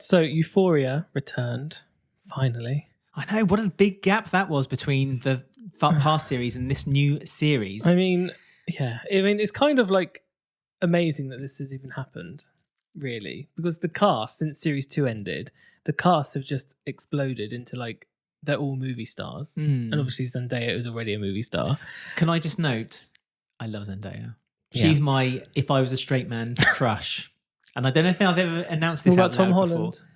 So Euphoria returned finally. I know, what a big gap that was between the past series and this new series. I mean, it's kind of like amazing that this has even happened, really, because the cast since series 2 ended, the cast have just exploded into like they're all movie stars, and obviously Zendaya is already a movie star. Can I just note, I love Zendaya. Yeah. She's my if I was a straight man crush, and I don't know if I've ever announced this. What about out Tom loud Holland? Before.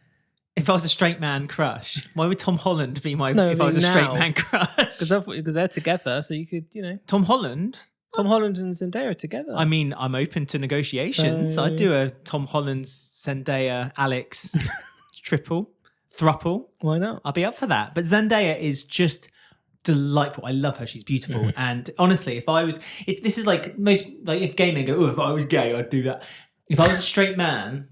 If I was a straight man crush, why would Tom Holland be my? No, if I was a straight man crush, because they're together, so you could, Tom Holland. Tom Holland and Zendaya are together. I mean, I'm open to negotiations. I'd do a Tom Holland, Zendaya, Alex thruple. Why not? I'll be up for that. But Zendaya is just delightful. I love her. She's beautiful. And honestly, this is like most, like if gay men go, oh, if I was gay, I'd do that. If I was a straight man,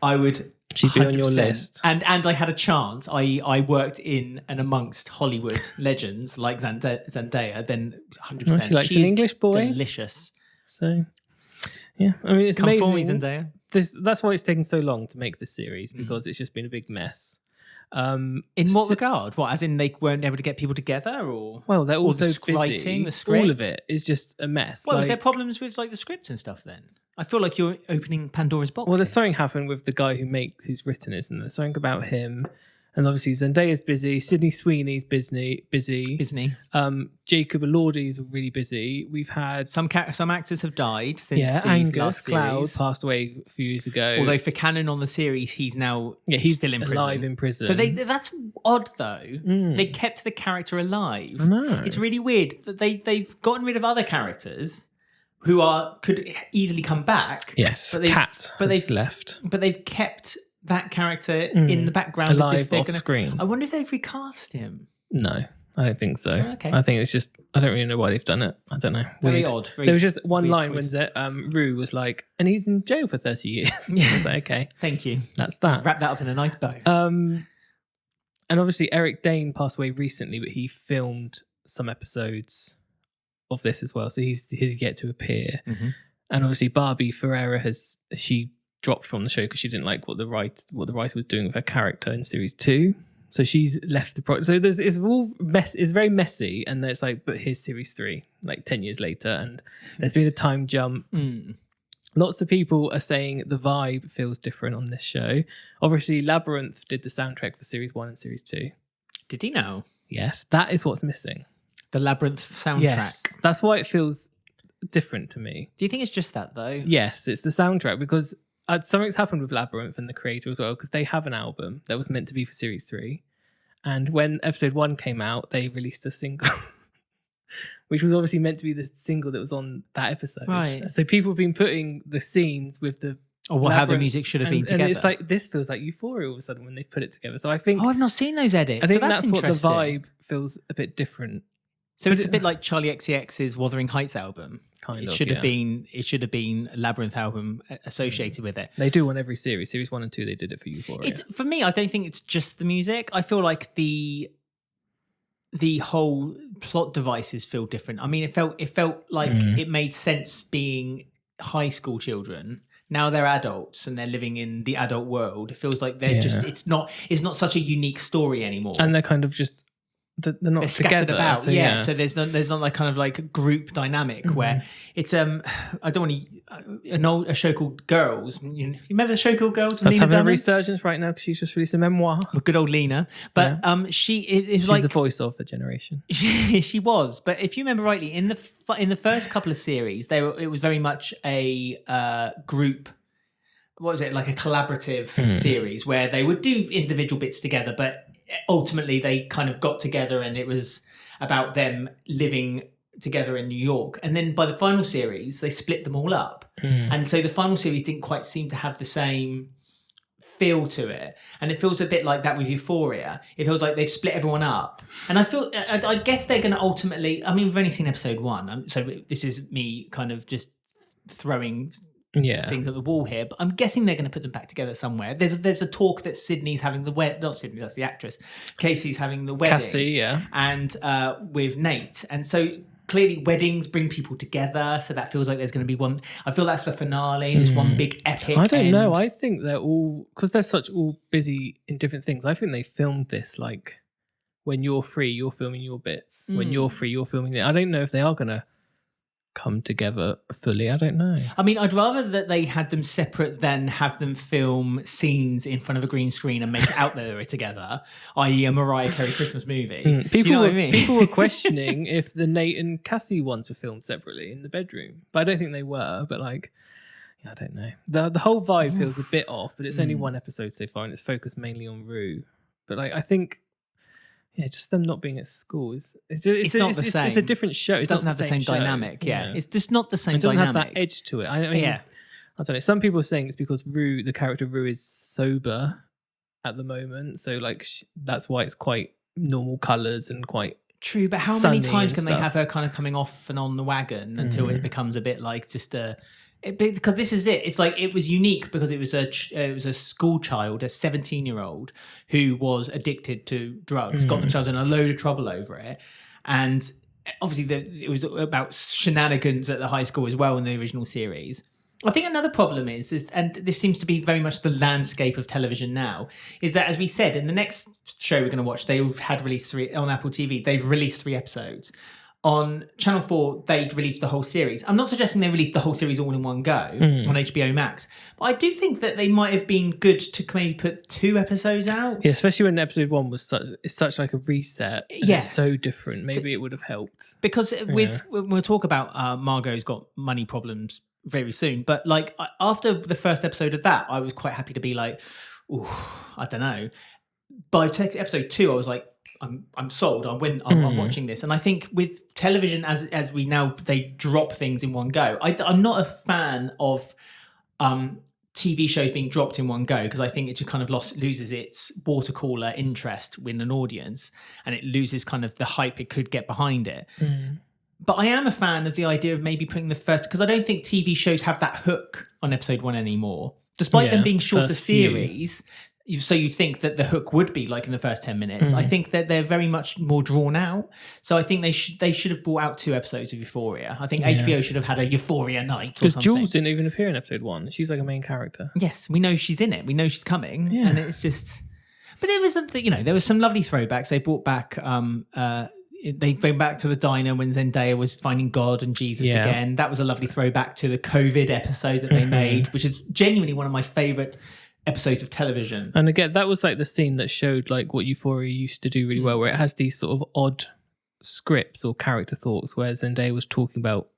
I would. She'd be on your list. And I had a chance. I worked in and amongst Hollywood legends like Zendaya. Then 100%. Oh, she likes an English boy. Delicious. So, yeah. I mean, it's Come amazing. for me, Zendaya. That's why it's taken so long to make this series, because it's just been a big mess. In what regard? What, as in they weren't able to get people together, or well, they're also the writing, busy. the script? All of it is just a mess. Well, was there problems with like the script and stuff then? I feel like you're opening Pandora's box. Well, there's something happened with the guy who's written it, and there's something about him. And obviously Zendaya's busy, Sydney Sweeney's busy. Jacob Elordi's really busy. We've had some actors have died since the Angus last Cloud series. passed away a few years ago. Although for canon on the series, he's now he's still in prison. alive in prison. So that's odd though. They kept the character alive. I know. It's really weird that they've gotten rid of other characters who could easily come back. Yes, Cat has left. But they've kept that character in the background alive off screen. I wonder if they've recast him. No, I don't think so. Okay. I think it's just, I don't really know why they've done it. I don't know. Very odd. There was just one line when Rue was like, and he's in jail for 30 years. I was like, okay. Thank you. That's that. Wrap that up in a nice bow. And obviously Eric Dane passed away recently, but he filmed some episodes of this as well. So he's yet to appear. And obviously Barbie Ferreira she dropped from the show because she didn't like what the writer was doing with her character in series 2. So she's left the project. So it's very messy, and it's like, but here's series 3, like 10 years later, and there's been a time jump. Lots of people are saying the vibe feels different on this show. Obviously, Labyrinth did the soundtrack for series 1 and series 2. Did he know? Yes, that is what's missing. The Labyrinth soundtrack. Yes, that's why it feels different to me. Do you think it's just that though? Yes, it's the soundtrack, because something's happened with Labyrinth and the creator as well, because they have an album that was meant to be for series 3, and when episode 1 came out, they released a single which was obviously meant to be the single that was on that episode, right? So people have been putting the scenes with the how the music should have been together, and it's like, this feels like Euphoria all of a sudden when they put it together. So I think I've not seen those edits. I think that's what the vibe feels a bit different. So it's a bit like Charlie XCX's Wuthering Heights album. It should have been a Labyrinth album associated with it. They do on every series. Series 1 and 2, they did it for Euphoria. For me, I don't think it's just the music. I feel like the whole plot devices feel different. I mean, it felt like it made sense being high school children. Now they're adults and they're living in the adult world. It feels like they're just it's not such a unique story anymore. And they're kind of just they're not scattered together, about. So so there's not like kind of like a group dynamic where it's I don't want a show called Girls. You remember the show called Girls? That's Lena having Dunham? a resurgence right now because she's just released a memoir. With good old Lena, but she's like the voice of the generation. She was, but if you remember rightly, in the first couple of series, it was very much a group. What was it, like a collaborative series where they would do individual bits together, but ultimately they kind of got together and it was about them living together in New York. And then by the final series, they split them all up. And so the final series didn't quite seem to have the same feel to it. And it feels a bit like that with Euphoria. It feels like they've split everyone up. And I guess they're going to ultimately, I mean, we've only seen episode 1. So this is me kind of just throwing things at the wall here, but I'm guessing they're going to put them back together somewhere. There's a talk that Sydney's having the wedding, not Sydney, that's the actress. Casey's having the wedding. Cassie, and with Nate, and so clearly weddings bring people together, so that feels like there's going to be one. I feel that's the finale. There's one big epic. I don't know. end. I think they're all, because they're such all busy in different things. I think they filmed this like when you're free, you're filming your bits. When you're free, you're filming it. I don't know if they are going to come together fully. I don't know. I mean, I'd rather that they had them separate than have them film scenes in front of a green screen and make it out that they were together, i.e. a Mariah Carey Christmas movie. People, Do you know what I mean? People were questioning if the Nate and Cassie ones were filmed separately in the bedroom, but I don't think they were. But like, I don't know. The whole vibe feels a bit off, but it's only one episode so far and it's focused mainly on Rue. But like, I think, yeah, just them not being at school it's not the same. It's a different show. It doesn't have the same show. dynamic. Yeah, it's just not the same It doesn't dynamic. have that edge to it. I mean, I don't know. Some people are saying it's because Rue, the character Rue, is sober at the moment, so like that's why it's quite normal colours and quite true. But how many times can they stuff. have her kind of coming off and on the wagon until it becomes a bit like just a. Because this is it. It's like it was unique because it was a school child, a 17-year-old who was addicted to drugs, got themselves in a load of trouble over it, and obviously it was about shenanigans at the high school as well in the original series. I think another problem is, and this seems to be very much the landscape of television now, is that as we said in the next show we're going to watch, they had released 3 on Apple TV. They've released 3 episodes. On Channel 4, they'd released the whole series. I'm not suggesting they released the whole series all in one go on HBO Max, but I do think that they might have been good to maybe put 2 episodes out. Yeah, especially when episode 1 was such like a reset. And it's so different. Maybe it would have helped. Because we'll talk about Margot's got money problems very soon, but like after the first episode of that, I was quite happy to be like, ooh, I don't know. By episode 2, I was like, I'm sold. I'm watching this, and I think with television, as we now they drop things in one go. I'm not a fan of TV shows being dropped in one go because I think it just kind of loses its water cooler interest with an audience, and it loses kind of the hype it could get behind it. But I am a fan of the idea of maybe putting the first, because I don't think TV shows have that hook on episode 1 anymore, despite them being shorter series. So you think that the hook would be like in the first 10 minutes. I think that they're very much more drawn out. So I think they should have brought out 2 episodes of Euphoria. I think HBO should have had a Euphoria night or something. Because Jules didn't even appear in episode 1. She's like a main character. Yes, we know she's in it. We know she's coming. Yeah. And it's just... But there was there was some lovely throwbacks. They brought back... they went back to the diner when Zendaya was finding God and Jesus again. That was a lovely throwback to the COVID episode that they made, which is genuinely one of my favourite episodes of television. And again, that was like the scene that showed like what Euphoria used to do really well, where it has these sort of odd scripts or character thoughts where Zendaya was talking about,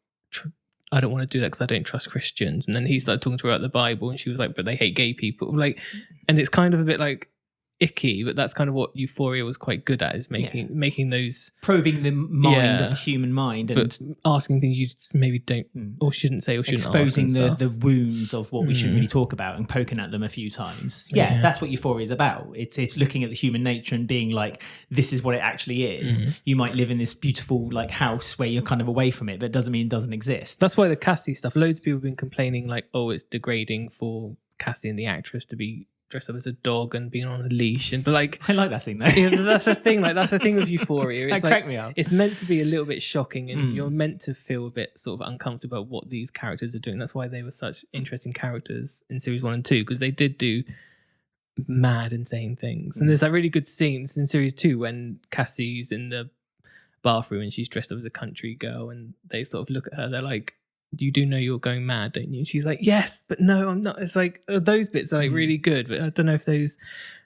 I don't want to do that because I don't trust Christians. And then he started talking to her about the Bible and she was like, but they hate gay people. Like, and it's kind of a bit like icky, but that's kind of what Euphoria was quite good at, is making those, probing the mind of the human mind and asking things you maybe don't or shouldn't say or shouldn't exposing ask the wounds of what we shouldn't really talk about and poking at them a few times. That's what Euphoria is about. It's looking at the human nature and being like, this is what it actually is. You might live in this beautiful like house where you're kind of away from it, but it doesn't mean it doesn't exist. That's why the Cassie stuff, loads of people have been complaining like, oh, it's degrading for Cassie and the actress to be dressed up as a dog and being on a leash, but like I like that scene though. That's the thing. Like that's the thing with Euphoria. It's that cracked me up. It's meant to be a little bit shocking, and you're meant to feel a bit sort of uncomfortable about what these characters are doing. That's why they were such interesting characters in series 1 and 2, because they did do mad, insane things. And there's like really good scenes in series 2 when Cassie's in the bathroom and she's dressed up as a country girl, and they sort of look at her. They're like, you do know you're going mad, don't you? And she's like, yes, but no, I'm not. It's like those bits are like really good, but I don't know if those.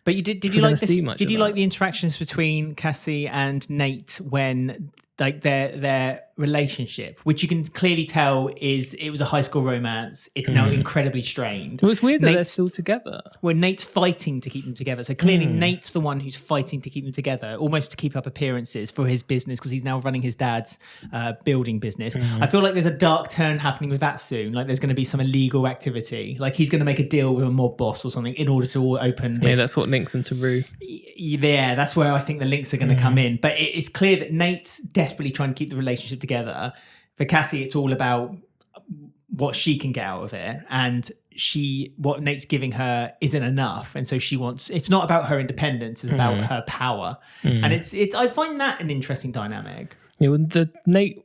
But did you like this? Did you like the interactions between Cassie and Nate when like their relationship, which you can clearly tell it was a high school romance. It's now incredibly strained. Well, it's weird that they're still together. Well, Nate's fighting to keep them together. So clearly Nate's the one who's fighting to keep them together, almost to keep up appearances for his business, because he's now running his dad's building business. I feel like there's a dark turn happening with that soon. Like there's going to be some illegal activity. Like he's going to make a deal with a mob boss or something in order to open this. Yeah, that's what links them to Rue. Yeah, that's where I think the links are going to come in. But it's clear that Nate's desperately trying to keep the relationship together. For Cassie, it's all about what she can get out of it, and what Nate's giving her isn't enough, and so she wants. It's not about her independence; it's about her power, and it's. I find that an interesting dynamic. Yeah, well, the Nate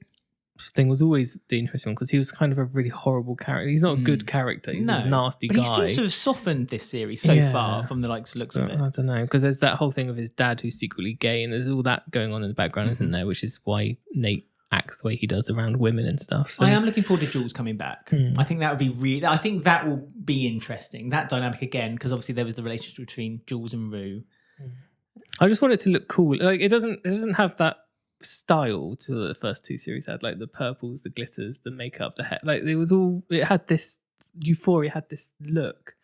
thing was always the interesting one because he was kind of a really horrible character. He's not a good character. He's a nasty guy. But he seems to have softened this series so far from the looks of it. I don't know, because there's that whole thing of his dad who's secretly gay, and there's all that going on in the background, isn't there? Which is why Nate acts the way he does around women and stuff. So I am looking forward to Jules coming back. I think that would be I think that will be interesting. That dynamic again, because obviously there was the relationship between Jules and Rue. I just want it to look cool. Like it doesn't have that style to the first two series had, like the purples, the glitters, the makeup, the hair. Like it had this Euphoria had this look,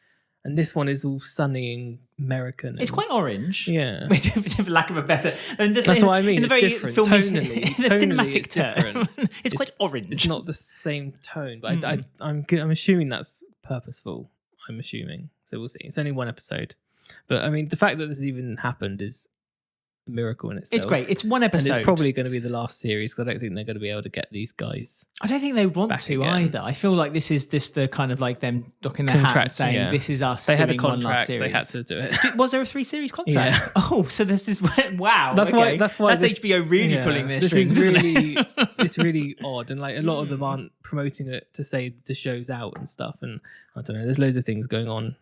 and this one is all sunny and American. It's quite orange, yeah, for lack of a better. And that's what I mean. In the very different. tonally, in the cinematic it's term, it's quite orange. It's not the same tone, but I'm assuming that's purposeful. I'm assuming, so we'll see. It's only one episode, but I mean, the fact that this even happened is a miracle in itself. It's great. It's one episode. And it's probably going to be the last series because I don't think they're going to be able to get these guys. I don't think they want to either. I feel like this is just the kind of like them docking their hat and saying, this is us. They had a doing one last contract. series. They had to do it. Was there a 3-series contract? Yeah. Oh, so there's this. Wow. That's okay. why that's HBO really pulling their strings. Is really, it's really odd, and like a lot of them aren't promoting it to say the show's out and stuff. And I don't know. There's loads of things going on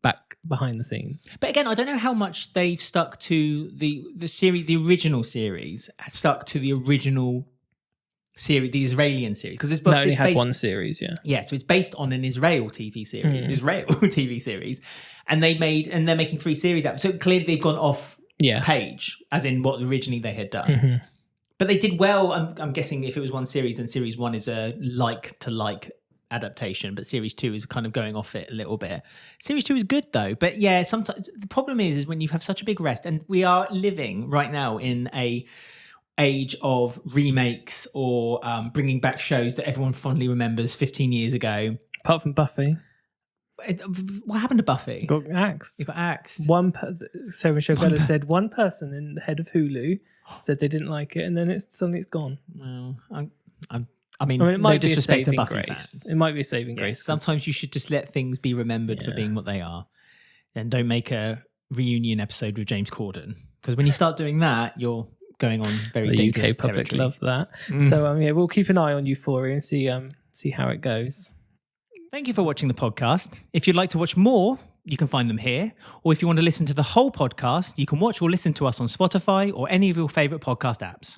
back behind the scenes. But again, I don't know how much they've stuck to the series, the original series, stuck to the original series, the Israeli series, because it's only had one series, yeah. So it's based on an Israel TV series, and they're making 3 series out. So clearly they've gone off page, as in what originally they had done. Mm-hmm. But they did well. I'm guessing if it was one series, then series 1 is a like adaptation, but series 2 is kind of going off it a little bit. Series 2 is good though, but yeah, sometimes the problem is when you have such a big rest, and we are living right now in a age of remakes or bringing back shows that everyone fondly remembers 15 years ago. Apart from Buffy. What happened to Buffy? Got axed. You got axed. Sarah Michelle said one person in the head of Hulu said they didn't like it, and then suddenly it's gone. Well, I mean, it might be a saving grace. It might be a saving grace. Sometimes you should just let things be remembered for being what they are, and don't make a reunion episode with James Corden, because when you start doing that, you're going on very dangerous UK public territory. love that. So we'll keep an eye on Euphoria and see how it goes. Thank you for watching the podcast. If you'd like to watch more, you can find them here, or if you want to listen to the whole podcast, you can watch or listen to us on Spotify or any of your favorite podcast apps.